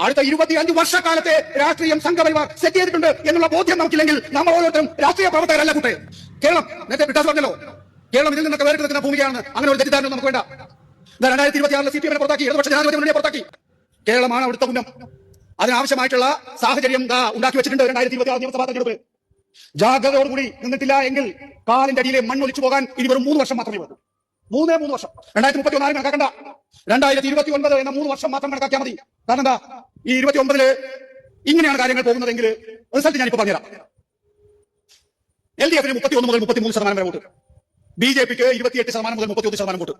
അടുത്ത 25 വർഷക്കാലത്തെ രാഷ്ട്രീയം സംഘപരിവാർ സെറ്റ് ചെയ്തിട്ടുണ്ട് എന്നുള്ള ബോധ്യം നമുക്കില്ലെങ്കിൽ നമ്മൾ ഓരോരുത്തരും രാഷ്ട്രീയ പ്രവർത്തകരല്ല കൂട്ടെ. കേരളം നേരത്തെ ബ്രിട്ടാസ് പറഞ്ഞല്ലോ, കേരളം ഇതിൽ നിന്നൊക്കെ വേറിട്ട് നിൽക്കുന്ന ഭൂമികയാണ്. അങ്ങനെ ഒരു തെറ്റിദ്ധാരണ നമുക്ക് വേണ്ട. 2026 CPM പുറത്താക്കി, ഇടതുപക്ഷ ജനാധിപത്യ മുന്നണിയെ പുറത്താക്കി. കേരളമാണ് അവിടുത്തെ ഉന്നം. അതിനാവശ്യമായിട്ടുള്ള സാഹചര്യം ഉണ്ടാക്കി വെച്ചിട്ടുണ്ട്. 2026 നിയമസഭാ തെരഞ്ഞെടുപ്പ് ജാഗ്രതയോടുകൂടി നിന്നിട്ടില്ല എങ്കിൽ കാലിന്റെ അടിയിലെ മണ്ണൊലിച്ചു പോകാൻ ഇനി വെറും 3 വർഷം മാത്രമേ ഉള്ളൂ. 3 വർഷം. 2031 കണക്കാക്കണ്ട, 2029 എന്ന 3 വർഷം മാത്രം കണക്കാക്കിയാൽ മതി. കാരണം എന്താ, ഈ 29 ഇങ്ങനെയാണ് കാര്യങ്ങൾ പോകുന്നതെങ്കിൽ റിസൾട്ട് ഞാനിപ്പോ പറഞ്ഞുതരാം. LDF 31 മുതൽ 33% വരെ വോട്ട്, BJPക്ക് 28% മുതൽ 31% വോട്ട്.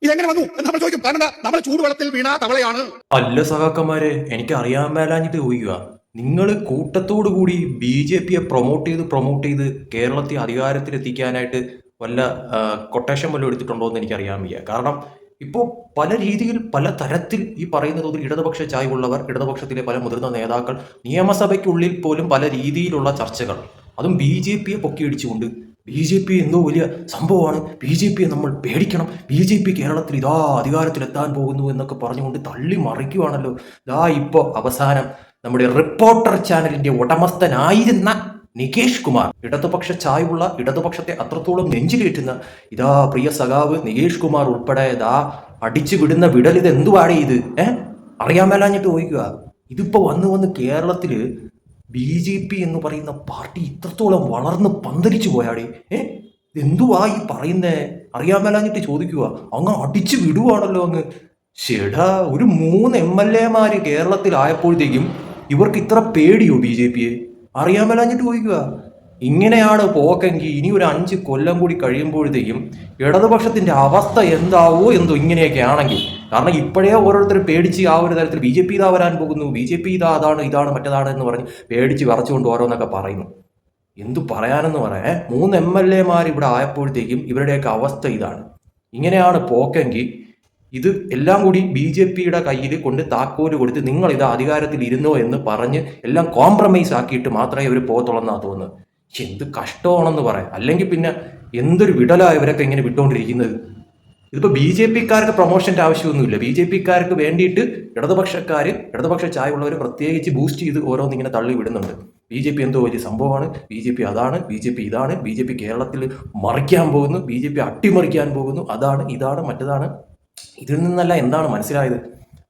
ഇതെങ്ങനെ വന്നു എന്ന് നമ്മൾ ചോദിക്കും. കാരണം എന്താ, നമ്മൾ ചൂടുവെള്ളത്തിൽ വീണ തവളയാണ്. അല്ല സഹാക്കന്മാരെ, എനിക്ക് അറിയാൻ മേലാഞ്ഞിട്ട് ചോദിക്കുക, നിങ്ങൾ കൂട്ടത്തോടു കൂടി BJPയെ പ്രൊമോട്ട് ചെയ്ത് കേരളത്തെ അധികാരത്തിലെത്തിക്കാനായിട്ട് വല്ല കൊട്ടേഷൻ വല്ലതും എടുത്തിട്ടുണ്ടോ എന്ന് എനിക്കറിയാൻ വയ്യ. കാരണം ഇപ്പോൾ പല രീതിയിൽ പല തരത്തിൽ ഈ പറയുന്ന തോതിൽ ഇടതുപക്ഷ ചായ്വുള്ളവർ, ഇടതുപക്ഷത്തിലെ പല മുതിർന്ന നേതാക്കൾ, നിയമസഭയ്ക്കുള്ളിൽ പോലും പല രീതിയിലുള്ള ചർച്ചകൾ, അതും BJPയെ പൊക്കിയടിച്ചുകൊണ്ട് BJP എന്തോ വലിയ സംഭവമാണ്, BJPയെ നമ്മൾ പേടിക്കണം, BJP കേരളത്തിൽ ഇതാ അധികാരത്തിലെത്താൻ പോകുന്നു എന്നൊക്കെ പറഞ്ഞുകൊണ്ട് തള്ളി മറിക്കുവാണല്ലോ. ഇതാ ഇപ്പോൾ അവസാനം നമ്മുടെ റിപ്പോർട്ടർ ചാനലിന്റെ ഉടമസ്ഥനായിരുന്ന നികേഷ് കുമാർ, ഇടതുപക്ഷ ചായ്വുള്ള, ഇടതുപക്ഷത്തെ അത്രത്തോളം നെഞ്ചിലേറ്റുന്ന ഇതാ പ്രിയ സഖാവ് നികേഷ് കുമാർ ഉൾപ്പെടെ ഇതാ അടിച്ചു വിടുന്ന വിടൽ ഇത് എന്തുവാടേ ഇത്? അറിയാൻ മേലാഞ്ഞിട്ട് ചോദിക്കുക. ഇതിപ്പോ വന്ന് കേരളത്തില് BJP എന്ന് പറയുന്ന പാർട്ടി ഇത്രത്തോളം വളർന്ന് പന്തലിച്ചു പോയാടേ. എന്തുവാ ഈ പറയുന്നേ? അറിയാൻ മേലാഞ്ഞിട്ട് ചോദിക്കുക. അങ്ങ് അടിച്ചു വിടുവാണല്ലോ അങ്ങ്. ചേടാ, ഒരു 3 MLA കേരളത്തിലായപ്പോഴത്തേക്കും ഇവർക്ക് ഇത്ര പേടിയോ BJPയെ? അറിയാൻ മേലാഞ്ഞിട്ട് ചോദിക്കുക. ഇങ്ങനെയാണ് പോക്കെങ്കിൽ ഇനി ഒരു 5 കൊല്ലം കൂടി കഴിയുമ്പോഴത്തേക്കും ഇടതുപക്ഷത്തിന്റെ അവസ്ഥ എന്താവോ എന്തോ ഇങ്ങനെയൊക്കെ ആണെങ്കിൽ. കാരണം ഇപ്പോഴേ ഓരോരുത്തർ പേടിച്ച് ആ ഒരു തരത്തിൽ BJP ഇതാ വരാൻ പോകുന്നു, BJP ഇതാ ഇതാണ് മറ്റേതാണ് എന്ന് പറഞ്ഞ് പേടിച്ച് വിറച്ചുകൊണ്ട് ഓരോന്നൊക്കെ പറയുന്നു. എന്തു പറയാനെന്ന് പറയാൻ, 3 MLA ഇവിടെ ആയപ്പോഴത്തേക്കും ഇവരുടെയൊക്കെ അവസ്ഥ ഇതാണ്. ഇങ്ങനെയാണ് പോക്കെങ്കിൽ ഇത് എല്ലാം കൂടി BJPയുടെ കയ്യിൽ കൊണ്ട് താക്കോല് കൊടുത്ത് നിങ്ങൾ ഇത് അധികാരത്തിൽ ഇരുന്നോ എന്ന് പറഞ്ഞ് എല്ലാം കോംപ്രമൈസ് ആക്കിയിട്ട് മാത്രമേ ഇവർ പോകത്തുള്ളെന്നാ തോന്നുന്നത്. എന്ത് കഷ്ടമാണെന്ന് പറയാം. അല്ലെങ്കിൽ പിന്നെ എന്തൊരു വിടലാണ് ഇവരൊക്കെ ഇങ്ങനെ വിട്ടുകൊണ്ടിരിക്കുന്നത്. ഇതിപ്പോൾ BJPക്കാർക്ക് പ്രൊമോഷൻ്റെ ആവശ്യമൊന്നുമില്ല. BJPക്കാർക്ക് വേണ്ടിയിട്ട് ഇടതുപക്ഷ ചായവുള്ളവർ പ്രത്യേകിച്ച് ബൂസ്റ്റ് ചെയ്ത് ഓരോന്നിങ്ങനെ തള്ളി വിടുന്നുണ്ട്. BJP എന്തോ വലിയ സംഭവമാണ്, BJP അതാണ്, BJP ഇതാണ്, BJP കേരളത്തിൽ മറിക്കാൻ പോകുന്നു, BJP അട്ടിമറിക്കാൻ പോകുന്നു, അതാണ് ഇതാണ് മറ്റേതാണ്. ഇതിൽ നിന്നല്ല എന്താണ് മനസ്സിലായത്?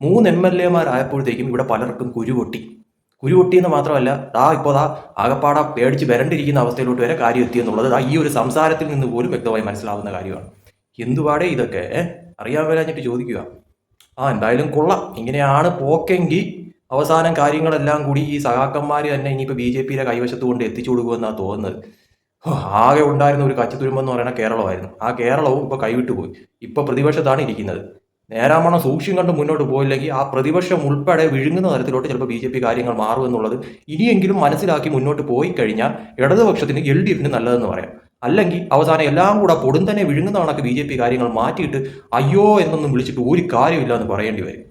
3 MLA ആയപ്പോഴത്തേക്കും ഇവിടെ പലർക്കും കുരുപൊട്ടിയെന്ന് മാത്രമല്ല, ഇപ്പോൾ ആകപ്പാട പേടിച്ച് വരണ്ടിരിക്കുന്ന അവസ്ഥയിലോട്ട് വരെ കാര്യം എത്തിയെന്നുള്ളത് ഈ ഒരു സംസാരത്തിൽ നിന്ന് പോലും വ്യക്തമായി മനസ്സിലാവുന്ന കാര്യമാണ്. എന്തുപാടേ ഇതൊക്കെ? അറിയാൻ വരാഞ്ഞിട്ട് ചോദിക്കുക. എന്തായാലും കൊള്ളാം. ഇങ്ങനെയാണ് പോക്കെങ്കിൽ അവസാനം കാര്യങ്ങളെല്ലാം കൂടി ഈ സഖാക്കന്മാർ തന്നെ ഇനിയിപ്പോൾ BJPയുടെ കൈവശത്ത് കൊണ്ട് എത്തിച്ചു കൊടുക്കുമെന്നാണ് തോന്നുന്നത്. ആകെ ഉണ്ടായിരുന്ന ഒരു കച്ചിത്തുരുമ്പെന്ന് പറയുന്ന കേരളമായിരുന്നു. ആ കേരളവും ഇപ്പോൾ കൈവിട്ടു പോയി. ഇപ്പോൾ പ്രതിപക്ഷത്താണ് ഇരിക്കുന്നത്. നേരാമണം സൂക്ഷ്യം കണ്ട് മുന്നോട്ട് പോയില്ലെങ്കിൽ ആ പ്രതിപക്ഷം ഉൾപ്പെടെ വിഴുങ്ങുന്ന തരത്തിലോട്ട് ചിലപ്പോൾ BJP കാര്യങ്ങൾ മാറുമെന്നുള്ളത് ഇനിയെങ്കിലും മനസ്സിലാക്കി മുന്നോട്ട് പോയി കഴിഞ്ഞാൽ ഇടതുപക്ഷത്തിന് LDFന് നല്ലതെന്ന് പറയാം. അല്ലെങ്കിൽ അവസാനം എല്ലാം കൂടെ പൊടും തന്നെ വിഴുങ്ങുന്ന കണക്ക് BJP കാര്യങ്ങൾ മാറ്റിയിട്ട് അയ്യോ എന്നൊന്നും വിളിച്ചിട്ട് ഒരു കാര്യമില്ല എന്ന് പറയേണ്ടി വരും.